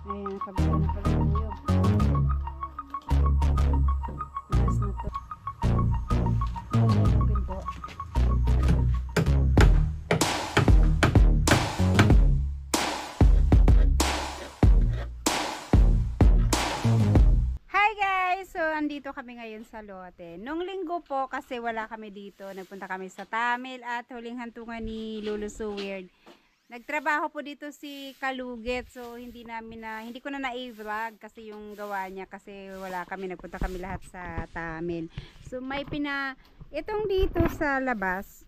Ayan, kabila na pala yung buyog. Bigas na to. Ayan yung pinto. Hi guys! So, andito kami ngayon sa lote. Nung linggo po, kasi wala kami dito. Nagpunta kami sa Tamil at huling hantungan ni Lulu So Weird. Nagtrabaho po dito si Kalugit, so hindi ko na na-vlog kasi yung gawa niya kasi wala kami, nagpunta kami lahat sa Tamil. So itong dito sa labas,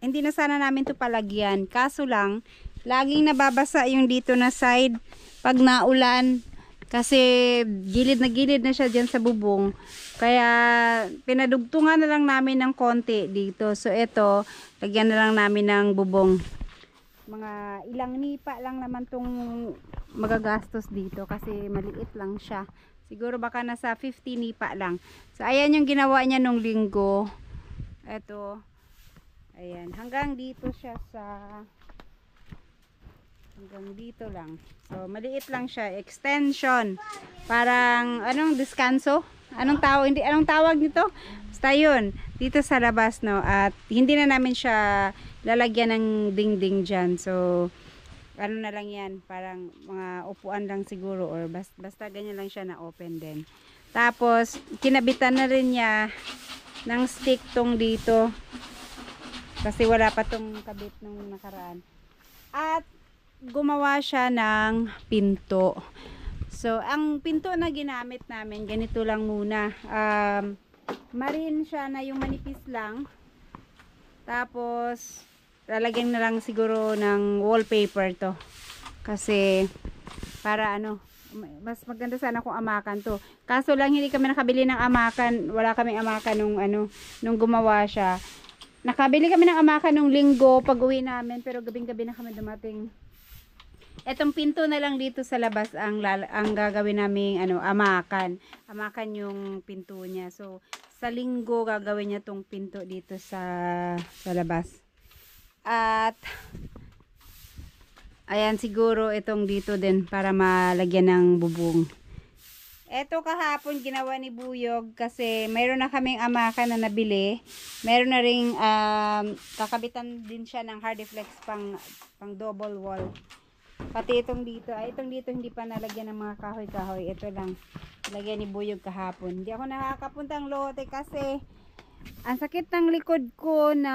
hindi na sana namin to palagyan, kaso lang laging nababasa yung dito na side pag naulan kasi gilid na siya dyan sa bubong, kaya pinadugtungan na lang namin ng konti dito. So ito, lagyan na lang namin ng bubong. Mga ilang nipa lang naman tong magagastos dito kasi maliit lang siya. Siguro baka nasa 50 nipa lang. So ayan yung ginawa niya nung linggo. Ito. Ayan, hanggang dito siya hanggang dito lang. So maliit lang siya, extension. Parang anong deskanso? Anong tawag nito? Basta yun, dito sa labas, no. At hindi na namin siya lalagyan ng dingding dyan. So ano na lang yan, parang mga upuan lang siguro, or basta ganyan lang siya na open din. Tapos kinabitan na rin niya ng stick tong dito kasi wala pa tong kabit nung nakaraan. At gumawa siya ng pinto. So ang pinto na ginamit namin, ganito lang muna. Marine siya na yung manipis lang. Tapos lalagyan na lang siguro ng wallpaper to. Kasi para mas maganda sana kung amakan to. Kaso lang hindi kami nakabili ng amakan. Wala kaming amakan nung gumawa siya. Nakabili kami ng amakan nung linggo pag-uwi namin, pero gabing-gabi na kami dumating. Etong pinto na lang dito sa labas ang gagawin naming amakan. Amakan yung pinto niya. So sa linggo gagawin niya tong pinto dito sa labas. At ayan, siguro itong dito din para malagyan ng bubong. Eto kahapon ginawa ni Buyog kasi mayroon na kaming amakan na nabili. Mayroon na ring kakabitan din siya ng Hardiflex pang double wall. Pati itong dito, hindi pa nalagyan ng mga kahoy-kahoy. Ito lang, lagyan ni Buyog kahapon. Hindi ako nakakapunta ng lote kasi ang sakit ng likod ko na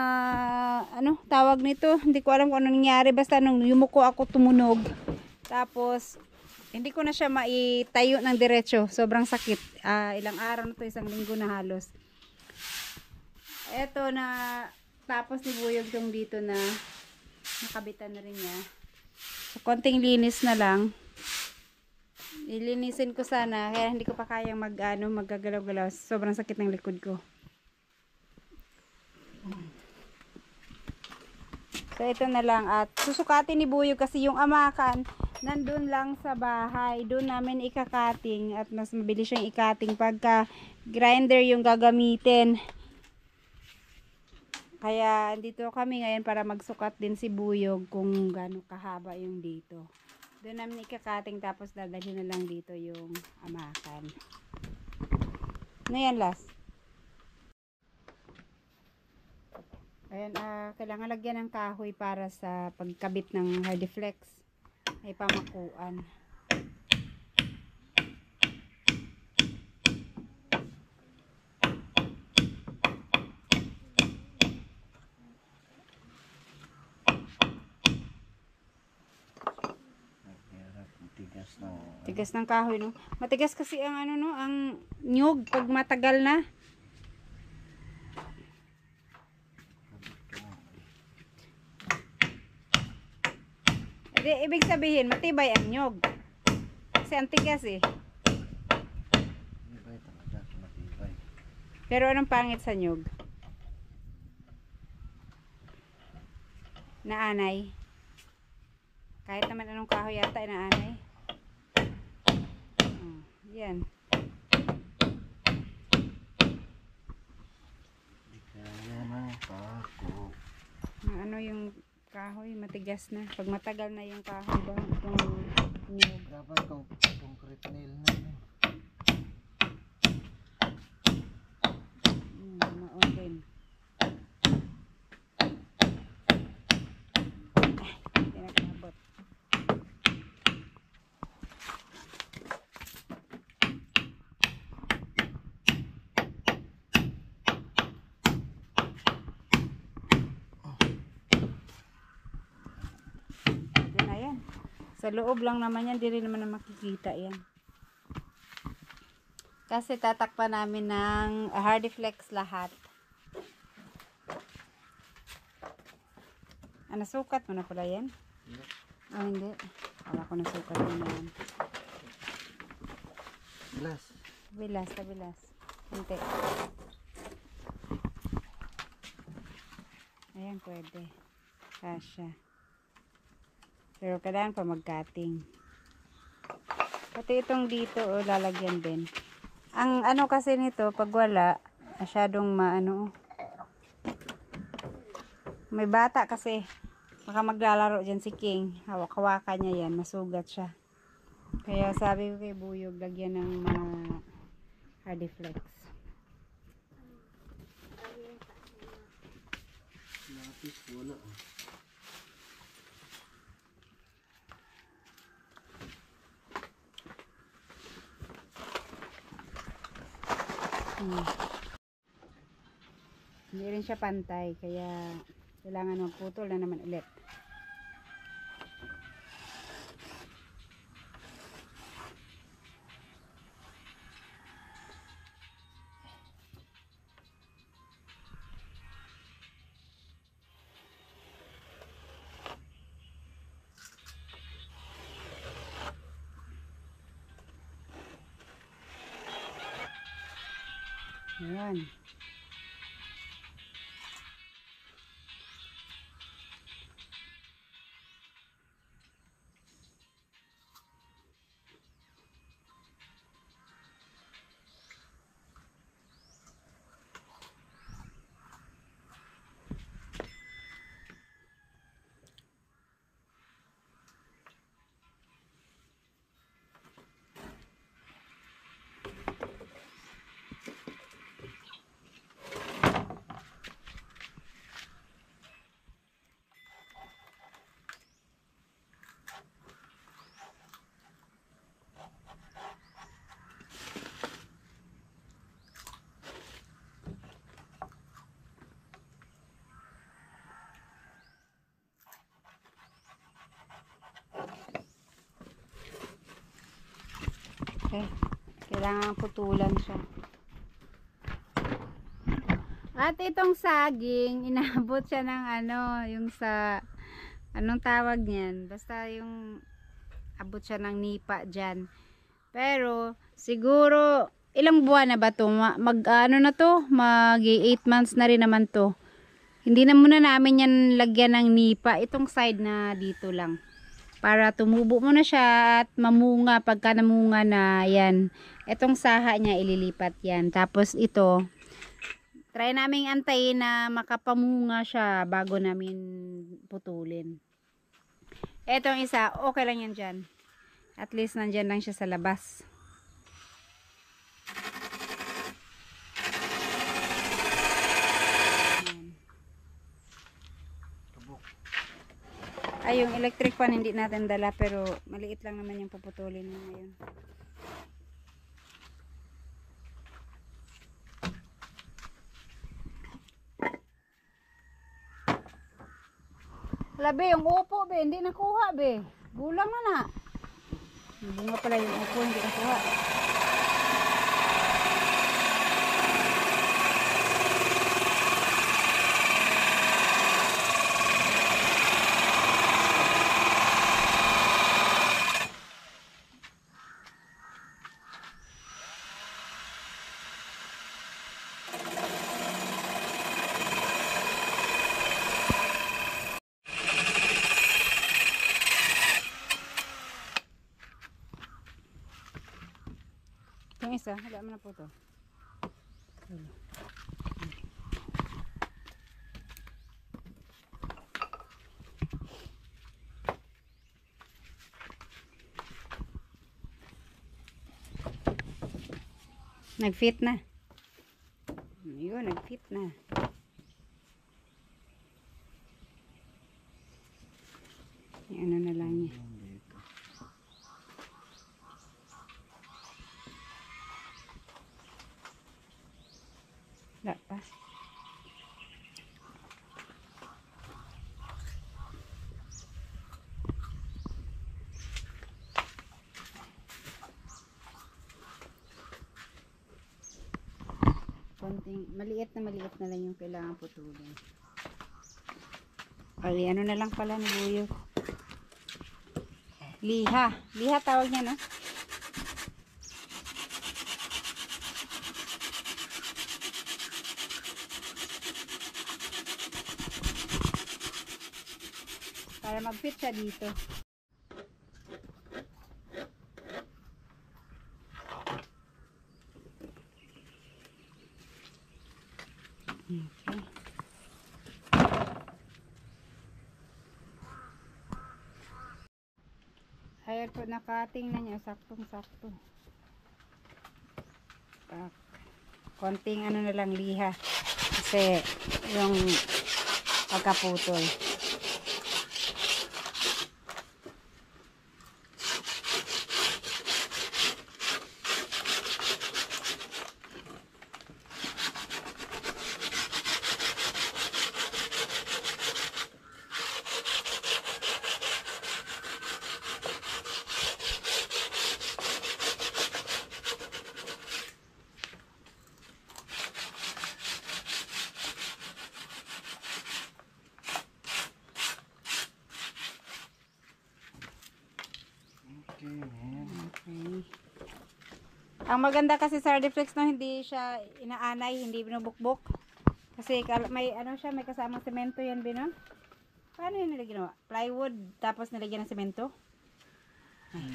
tawag nito, hindi ko alam kung ano nangyari, basta nung yumuko ako tumunog, tapos hindi ko na siya maitayo ng diretso, sobrang sakit. Ilang araw na to, isang linggo na halos. Eto na tapos ni Buyog tong dito na nakabitan na rin niya. So, konting linis na lang. Ilinisin ko sana, kaya hindi ko pa kayang maggagalaw-galaw, sobrang sakit ng likod ko. So ito na lang, at susukatin ni Buyog kasi yung amakan nandun lang sa bahay, doon namin ikakating at mas mabilis siyang ikating pagka grinder yung gagamitin. Kaya dito kami ngayon para magsukat din si Buyog kung gaano kahaba yung dito. Doon namin ikakating, tapos dadalhin na lang dito yung amakan. Ano yan, last? Ayan, kailangan lagyan ng kahoy para sa pagkabit ng Hardiflex. Ay pamakuan. Tigas ng kahoy, no? Matigas kasi ang ang nyug pag matagal na. Ibig sabihin, matibay ang nyog. Kasi ang tigas eh. Matibay talaga, matibay. Pero anong pangit sa nyog? Naanay. Kahit naman anong kahoy yata, naanay. Yan. Di kaya ng kako. Yung kahoy, matigas na. Pag matagal na yung kahoy ba, itong nyug. Dapat kong concrete nail na yun. Maon din. Hindi nakabot. Ito na yan. Sa loob lang naman yan, di rin naman na makikita yan. Kasi tatakpan namin ng Hardiflex lahat. Nasukat mo na pala yan? Oh, hindi. Wala ko nasukat mo na yan. Glass. Bilas, tabilas. Hindi. Ayan, pwede. Kasya. Pero kailangan pa mag-cutting. Pati itong dito, oh, lalagyan din. Ang ano kasi nito, pag wala, masyadong maano. May bata kasi. Baka maglalaro dyan si King. Hawak-hawakan niya yan. Masugat siya. Kaya sabi ko kay Buyog, lagyan ng mga Hardiflex. Lapis, wala. Hindi rin siya pantay. Kaya kailangan magputol na naman ulit. Ayan. Okay. Kailangan putulan siya. At itong saging, inabot siya ng ano, yung sa, anong tawag niyan? Basta yung, abot siya ng nipa dyan. Pero, siguro, ilang buwan na ba to? Ano na to? Mag 8 months na rin naman to. Hindi na muna namin yan lagyan ng nipa. Itong side na dito lang. Para tumubo mo na siya at mamunga. Pagka namunga na, yan. Itong saha niya, ililipat yan. Tapos ito, try namin antayin na makapamunga siya bago namin putulin. Etong isa, okay lang yan dyan. At least nandyan lang siya sa labas. Ay, yung electric fan hindi natin dala pero maliit lang naman yung puputulin mo ngayon. Labi, yung upo be, hindi nakuha be. Gulang na. Bunga pala yung upo, hindi nakuha. Yung isa, wala mo na po to. Nag-fit na. Yun, nag-fit na. Ano na lang niya. Dito. Wala pa. Konting, maliit na lang yung kailangan putulin. Ay, ano na lang pala ni Buyo. Liha. Liha tawag niya, no? Para mag-fit siya dito. Okay. Ayan po, nakating na niya. Saktong-sakto. Tak. Konting ano na lang liha. Kasi yung pagkaputol. Okay, man. Okay. Ang maganda kasi sa Reflex, no, hindi siya inaanay, hindi binubukbok. Kasi may ano siya, may kasamang semento yan, Bino. Paano yun nila ginawa? Plywood, tapos nilagyan ng semento? Ay.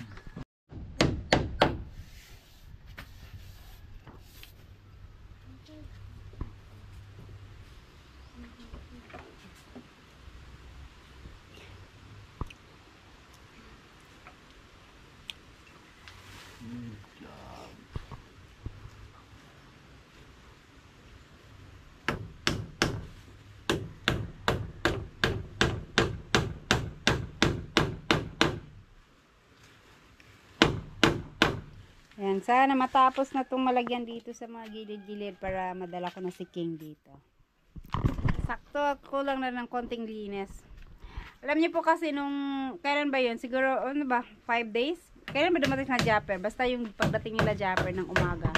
Ayan, sana matapos na itong malagyan dito sa mga gilid-gilid para madala ko na si King dito. Sakto, kulang na ng konting linis. Alam niyo po kasi nung, kailan ba yun? Siguro, ano ba, 5 days? Kailan ba dumating na Japper? Basta yung pagdating nila Japper ng umaga.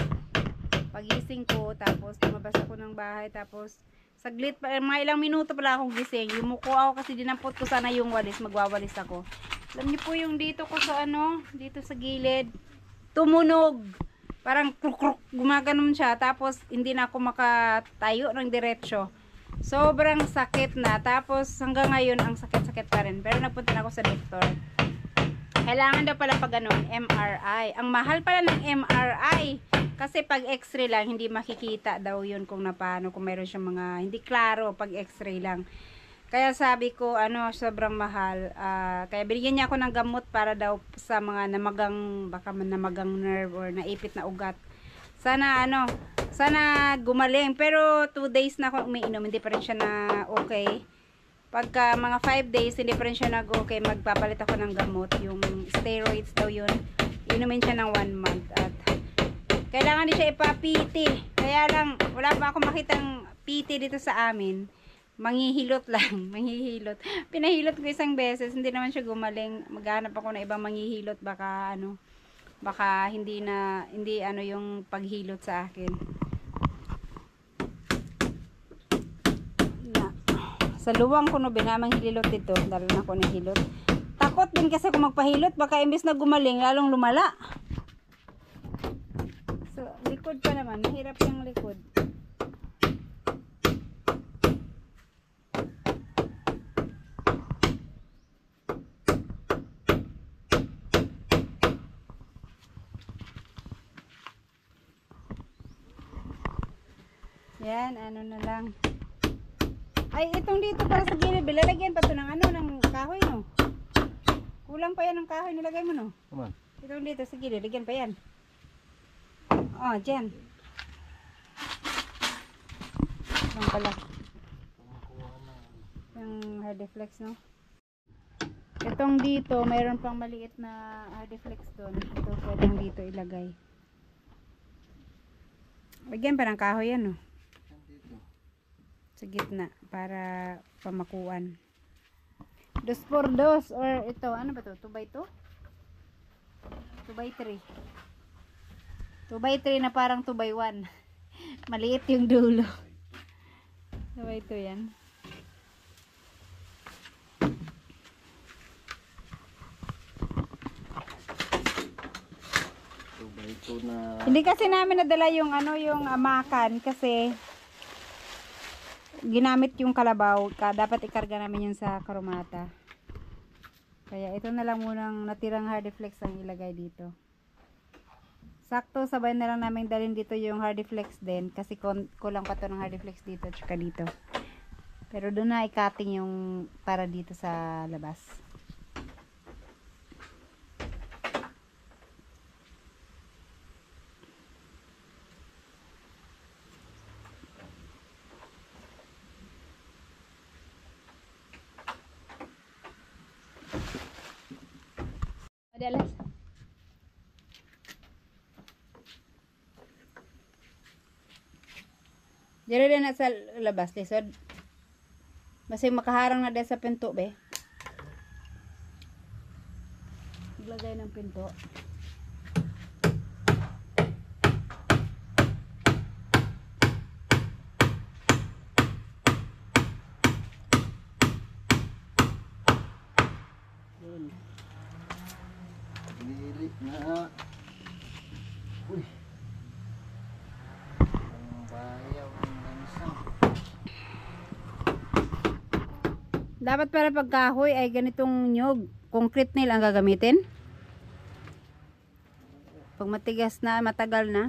Pagising ko, tapos lumabas ako ng bahay, tapos saglit pa, mga ilang minuto pala akong gising. Yumuko ako kasi dinampot ko sana yung walis, magwawalis ako. Alam niyo po yung dito ko sa ano, dito sa gilid, tumunog. Parang kruk-kruk, gumaganon siya. Tapos, hindi na ako makatayo ng diretsyo. Sobrang sakit na. Tapos, hanggang ngayon, ang sakit-sakit pa rin. Pero nagpunta na ako sa doktor. Kailangan daw pala pag ganun, MRI. Ang mahal pala ng MRI. Kasi pag x-ray lang, hindi makikita daw yun kung napano. Kung mayroon siyang mga, hindi klaro pag x-ray lang. Kaya sabi ko, ano, sobrang mahal. Kaya binigyan niya ako ng gamot para daw sa mga namagang, baka namagang nerve or naipit na ugat. Sana, ano, sana gumaling. Pero 2 days na ako umiinom, hindi pa rin siya na okay. Pagka mga 5 days, hindi pa rin siya nag-okay, magpapalit ako ng gamot. Yung steroids daw yun. Inumin siya ng 1 month. At kailangan din siya ipa-PT. Kaya lang, wala pa ako makitang PT dito sa amin. Manghihilot lang, manghihilot. Pinahilot ko isang beses, hindi naman siya gumaling. Maghanap ako ng ibang manghihilot, baka ano, baka hindi ano yung paghilot sa akin. Na, sa luwang ko no, binamang hilot dito, dahil na ako nahilot. Takot din kasi kung magpahilot, baka imbes na gumaling, lalong lumala. So, likod pa naman, mahirap yung likod. Yan, ano na lang. Ay, itong dito para sa gilid, lalagyan pa to ng ano, ng kahoy, no? Kulang pa yan ng kahoy, nilagay mo, no? Come on. Itong dito sa gilid, lagyan pa yan. Oh, dyan. Lang pala. Pangkuha na. Yung Hardiflex, no? Itong dito, mayroon pang maliit na Hardiflex doon. Ito, pwedeng dito ilagay. Lagyan pa ng kahoy yan, no? Saan dito? Sa gitna, para pamakuan. 2x2 or ito, ano ba to? 2x2? 2x3. 2x3 na parang 2x1. Maliit yung dulo. 2x2 yan. Ito na. Hindi kasi namin nadala yung ano, yung amakan kasi ginamit yung kalabaw. Dapat ikarga namin yun sa karumata. Kaya ito na lang munang natirang Hardiflex ang ilagay dito. Sakto, sabay na lang namin dalhin dito yung Hardiflex din kasi kulang pa to ng Hardiflex dito at saka dito. Pero doon na i-cutting yung para dito sa labas. Madalas. Dire din na sa labas, lisod. Basta makaharang na din sa pinto, be. Maglagay ng pinto. Yun. Dili na. Uy. Ang bayaw ng lansang. Dapat para pagkahoy ay ganitong nyog. Concrete nail ang gagamitin. Pag matigas na, matagal na.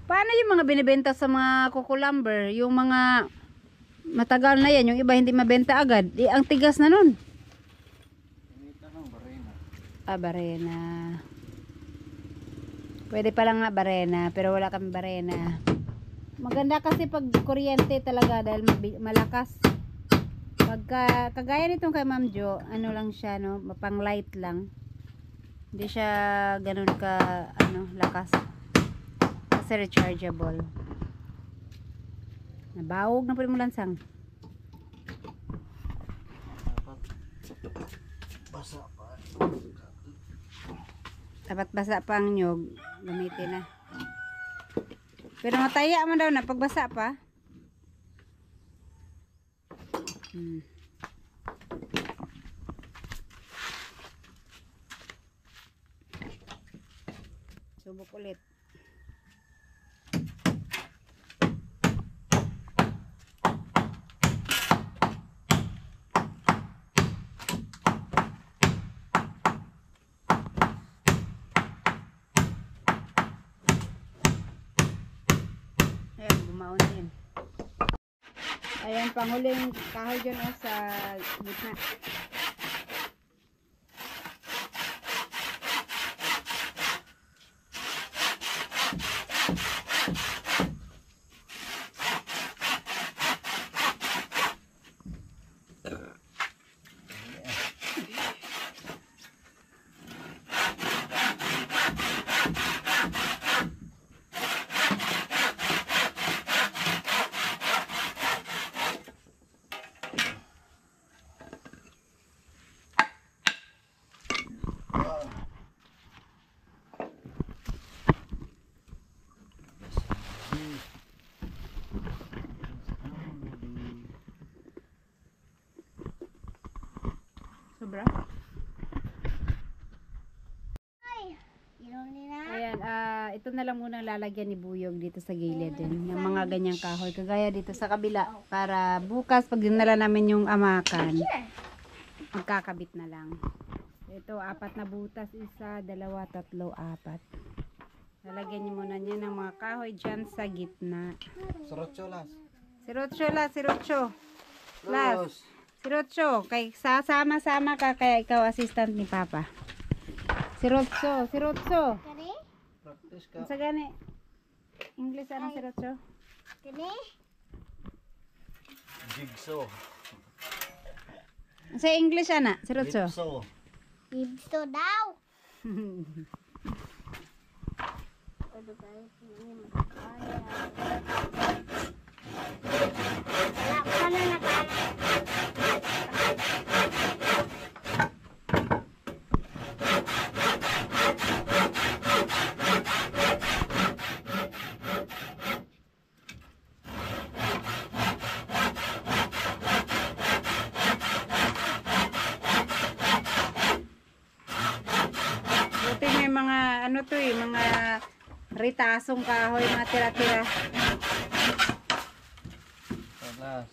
Paano yung mga binibenta sa mga kukulumber? Yung mga matagal na yan, yung iba hindi mabenta agad. Ang tigas na nun. Ito ng barena. Barena. Pwede pa lang nga barena, pero wala kami barena. Maganda kasi pag kuryente talaga dahil malakas. Pagka kagaya nitong kay Ma'am Jo, ano lang siya, no, pang light lang. Hindi siya ganun ka lakas. Kasi rechargeable. Nabawog na po yung lansang. Dapat basa pa. Dapat basa pa ang nyog, gamitin na. Pero mataya man daw na pagbasa pa. Subok ulit. Ayan, bumaon din. Ayan, panghuling kahoy dyan sa gitna. Sobra. Ayan, ito na lang muna lalagyan ni Buyog dito sa gilid din. Yung mga ganyang kahoy. Kagaya dito sa kabila. Para bukas pag dinala namin yung amakan, magkakabit na lang. Ito, 4 na butas. 1, 2, 3, 4. Lalagyan niyo muna niya ng mga kahoy dyan sa gitna. Sorocholas. Sirocho. Las. Los. Sirocho, kay sasama-sama ka kaya ikaw assistant ni Papa. Sirocho. Practice ka. Sa gani? English ano sirocho? Jigsaw. Sa English ana, Sirotso. Jigsaw. Ibso daw. Ano guys, wala ka na nakalat. Buti may mga ano to eh, mga ritasong kahoy, mga tira-tira. Talas.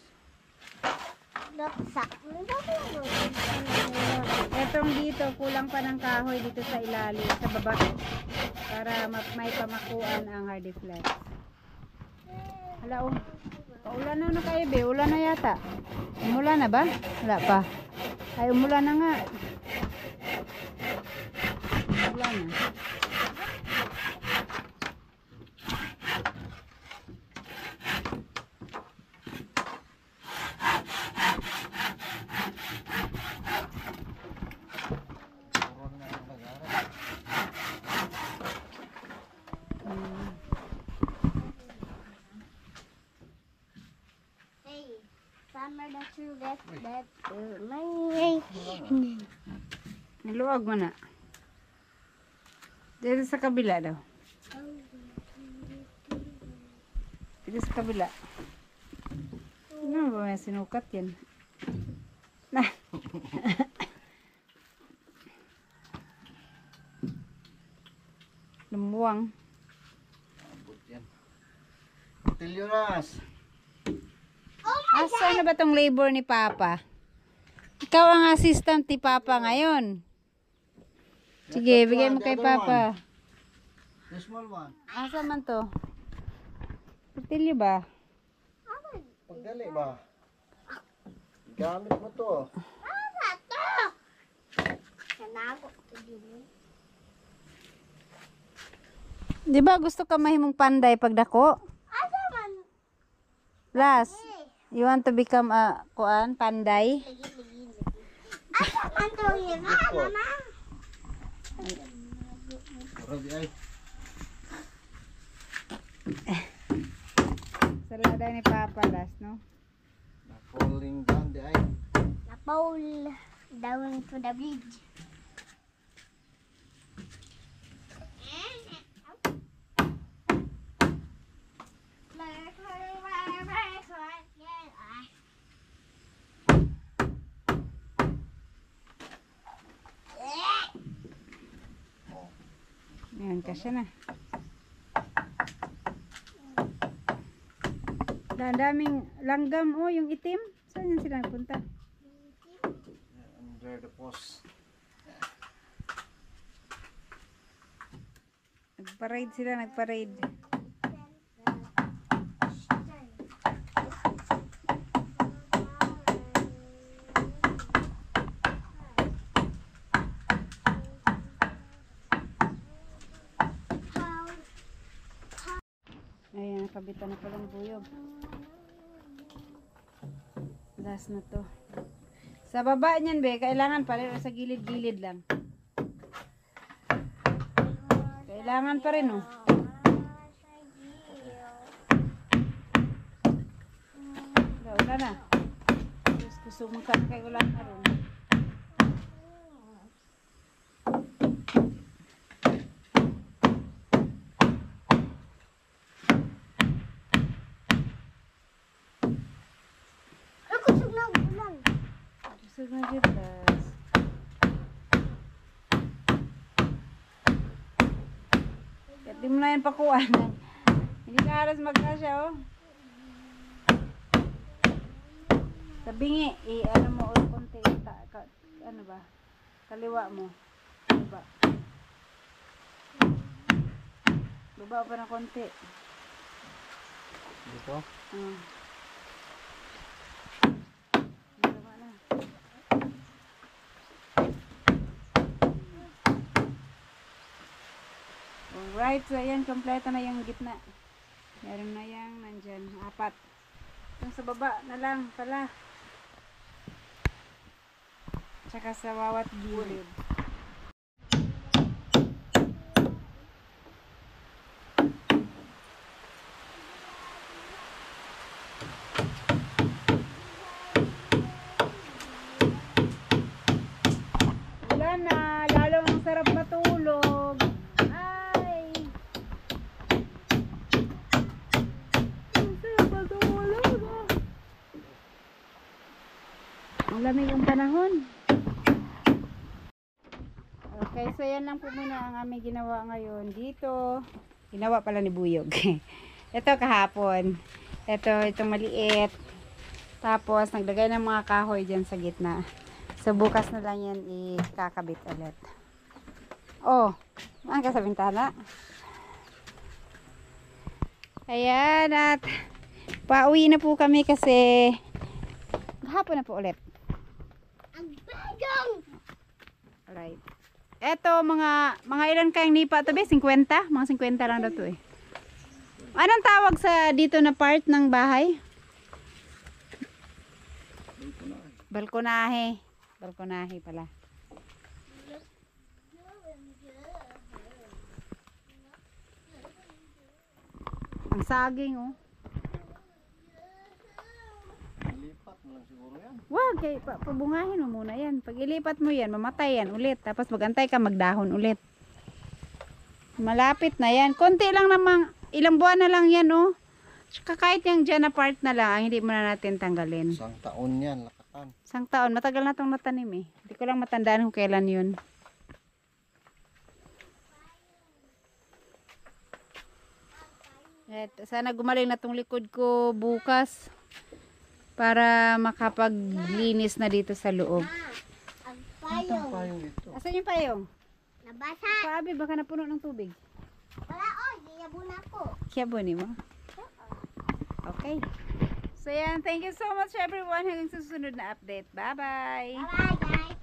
Laksak. Etong dito, kulang pa ng kahoy dito sa ilalim, sa baba. Para may pamakuan ang hardy flat. Hala oh. Paulan na kayo be, ulan na yata. Umulan na ba? Wala pa. Ay umulan na nga. Ulan na. Puro na ang nag-aaral. Hey, summer na true that my Niluwag mo na. Dito sa kabila daw. Dito sa kabila. Ano ba may sinukat yan? Na. Lumuwang. Abot yan. Tilyonas. Asa na ba tong labor ni Papa? Ikaw ang assistant ni Papa ngayon. Sige, bigay mo kay Papa. The small one. Asa man to? Patilyo ba? Pagdali ba? Gamit mo to. Ano to? Kanago to din. Di ba gusto ka mahimong panday pagdako? Asa man? Last, you want to become a panday? Asa man to yun? Mama? Ready ay. Salada ni Papa last, no? Na falling down the ay. Napaul down to the bridge. Ayan, kasya na. Daming langgam, oh, yung itim. Saan yan sila nagpunta? Under the post. Nagparade sila, nagparade. Ayan, nakabitan na palang buyog. Last na to. Sa baba niyan, be, kailangan pa rin sa gilid-gilid lang. Kailangan pa rin, oh. Wala na. Gusto mong kay ulan na rin. Kusog na ulan. Gusto na gitas. Kaya di mo na yan pakuan. Hindi ka haras magkasya, oh. Sa bingi, ano mo, konti, ano ba? Kaliwa mo. Baba. Baba pa ng konti. Dito. Baba na. Alright, so ayan, kompleto na yung gitna. Meron na yung nandyan, 4. Yung sa baba na lang pala. Tsaka sa bawat gilid. Wala na, lalo ang sarap matulog. Ay! Ang sarap matulog. Ang lamig ang panahon. Okay, so yan lang po muna ang aming ginawa ngayon dito. Ginawa pala ni Buyog. Ito kahapon. Itong maliit. Tapos naglagay ng mga kahoy dyan sa gitna. So bukas na lang yan ikakabit ulit. Oh, ang ka sa bintana. Ayan, at pauwi na po kami kasi hapon na po ulit. Ang bagong! Alright. Eto, mga ilan kayang nipa to be? 50? Mga 50 lang daw to eh. Anong tawag sa dito na part ng bahay? Balkonahe. Balkonahe pala. Ang saging oh. Lipat mo lang siguro yan. Wag, pabungahin mo muna yan. Pag ilipat mo yan, mamatay yan ulit. Tapos magantay ka, magdahon ulit. Malapit na yan. Konti lang namang, ilang buwan na lang yan oh. Tsaka kahit yung dyan na part na lang, hindi mo na natin tanggalin. Isang taon yan, lakatan. Isang taon, matagal na itong natanim eh. Hindi ko lang matandaan kung kailan yun. At sana gumaling na itong likod ko bukas para makapaglinis na dito sa loob. Ang Itong payong. payong dito. Asan yung payong? Nabasa. Paabi, baka napuno ng tubig. Wala oh, ginabon ako. Kaya bunin mo? Okay. So yan, thank you so much everyone. Hanggang sa susunod na update. Bye-bye! Bye guys.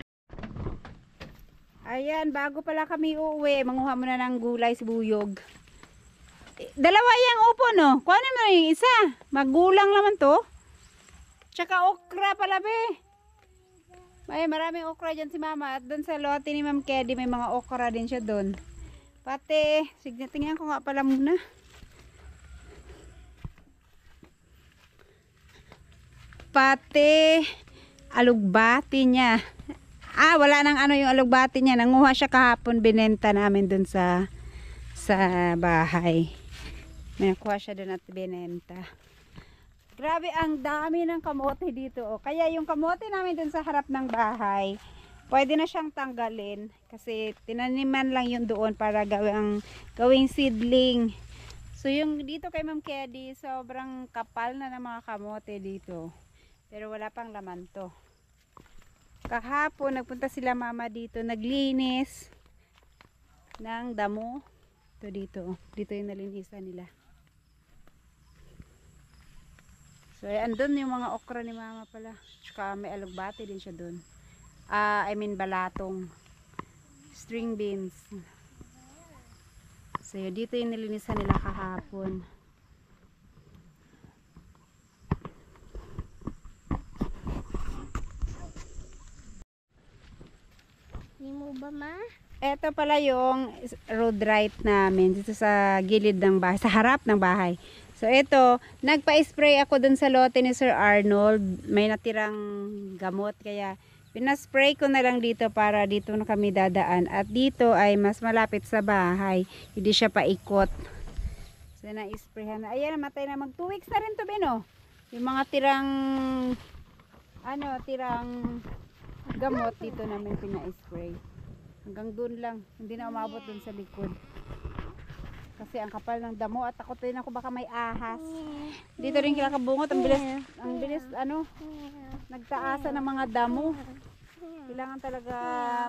Ayan, bago pala kami uuwi, manguha muna ng gulay si Buyog. Dalawa yung upo, no? Kuhanin mo na yung isa. Magulang naman to. Tsaka okra pala, be. May maraming okra dyan si mama. At doon sa lote ni Ma'am Kedi, may mga okra din siya doon. Pati, sige, tingnan ko nga pala muna. Pati, alugbati niya. Ah, wala nang ano yung alugbati niya. Nanguha siya kahapon, binenta namin doon sa bahay. May nakuha siya doon at binenta. Grabe, ang dami ng kamote dito. Oh. Kaya yung kamote namin doon sa harap ng bahay, pwede na siyang tanggalin. Kasi tinaniman lang yun doon para gawing seedling. So yung dito kay Ma'am Kedi, sobrang kapal na ng mga kamote dito. Pero wala pang laman to. Kahapon, nagpunta sila mama dito, naglinis ng damo. Ito dito. Dito yung nalinisan nila. So, andun yung mga okra ni mama pala. Tsaka may alugbati din siya dun. Balatong. String beans. So, dito yung nilinisan nila kahapon. Hindi mo ba ma? Ito pala yung road right namin dito sa gilid ng bahay, sa harap ng bahay. So ito, nagpa-spray ako dun sa lote ni Sir Arnold. May natirang gamot kaya pinaspray ko na lang dito para dito na kami dadaan. At dito ay mas malapit sa bahay. Hindi siya paikot. So na-sprayhan na. Ayan, namatay na. Mag 2 weeks na rin to, Beno. Yung mga tirang gamot dito namin pina-spray. Hanggang doon lang. Hindi na umabot doon sa likod. Kasi ang kapal ng damo at takot din ako baka may ahas. Dito rin kinakabungot. Ang bilis nagtaasa ng mga damo. Kailangan talaga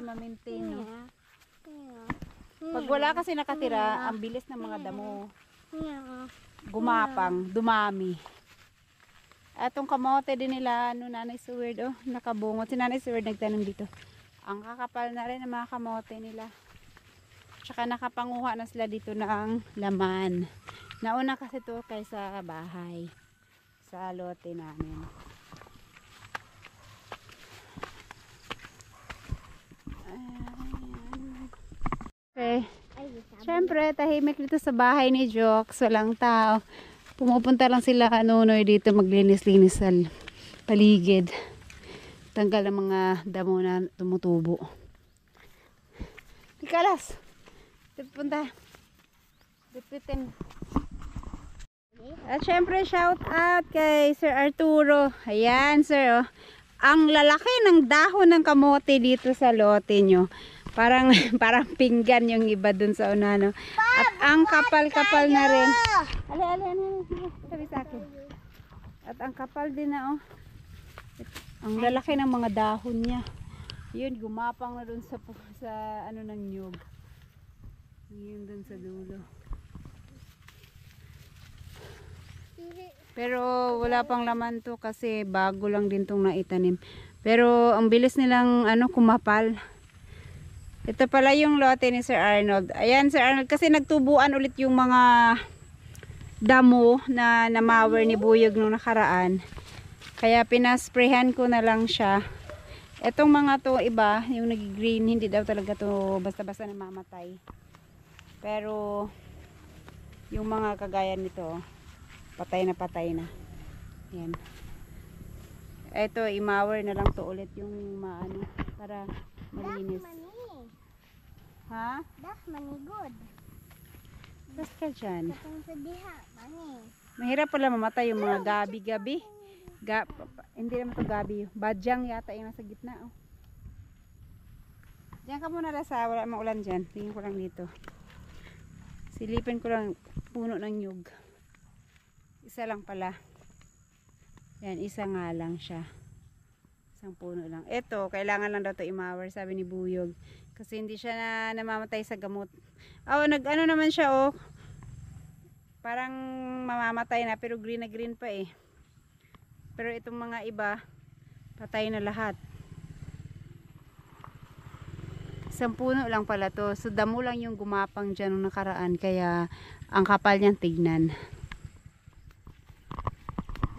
ma-maintain. No? Pag wala kasi nakatira, ang bilis ng mga damo. Gumapang, dumami. Atong kamote din nila, Nanay Seward, nakabungot. Si Nanay Seward nagtanong dito. Ang kakapal na rin ng mga kamote nila. Tsaka nakapanguha na sila dito ng laman. Nauna kasi to kaysa bahay. sa lote namin. Okay. Siyempre, tahimik dito sa bahay ni Jokes. Walang tao. Pumupunta lang sila kanunoy dito maglinis-linis sa paligid. Tanggal ang mga damo na tumutubo. Ikalas. Punta. Dipitin. At syempre, shout out kay Sir Arturo. Ayan, sir. Oh. Ang lalaki ng dahon ng kamote dito sa lote nyo. Parang pinggan yung iba dun sa una, no? At ang kapal-kapal na rin. Sabi sa akin. At ang kapal din na, oh. Ang lalaki ng mga dahon niya. Yun, gumapang na dun sa ano ng nyug. Yun dun sa dulo. Pero wala pang laman to kasi bago lang din tong naitanim. Pero ang bilis nilang kumapal. Ito pala yung lote ni Sir Arnold. Ayan, Sir Arnold, kasi nagtubuan ulit yung mga damo na namawer ni Buyog nung nakaraan. Kaya pinasprehan ko na lang siya. Etong mga to iba, yung nag-green, hindi daw talaga to basta-basta namamatay. Pero yung mga kagaya nito, patay na patay na. Ayan. Ito, imawer na lang to ulit yung maano para malinis. Ha? Das manigod. Tas ka dyan. Katong sa diha, mani. Mahirap pala mamatay yung mga gabi-gabi. Hindi naman to gabi. Badyang yata yung nasa gitna. Oh. Diyan ka muna Lasa. Wala mang ulan dyan. Tingin ko lang dito. Silipin ko lang puno ng nyug. Isa lang pala. Yan, isa nga lang siya. Isang puno lang. Ito, kailangan lang daw to imawer, sabi ni Buyog. Kasi hindi siya namamatay sa gamot. Oh, nag-ano naman siya, oh. Parang mamamatay na, pero green na green pa eh. Pero itong mga iba, patay na lahat. Isang puno lang pala to. So, damo lang yung gumapang dyan nung nakaraan. Kaya, ang kapal niyang tignan.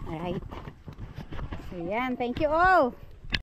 Alright. So, yan. Thank you all.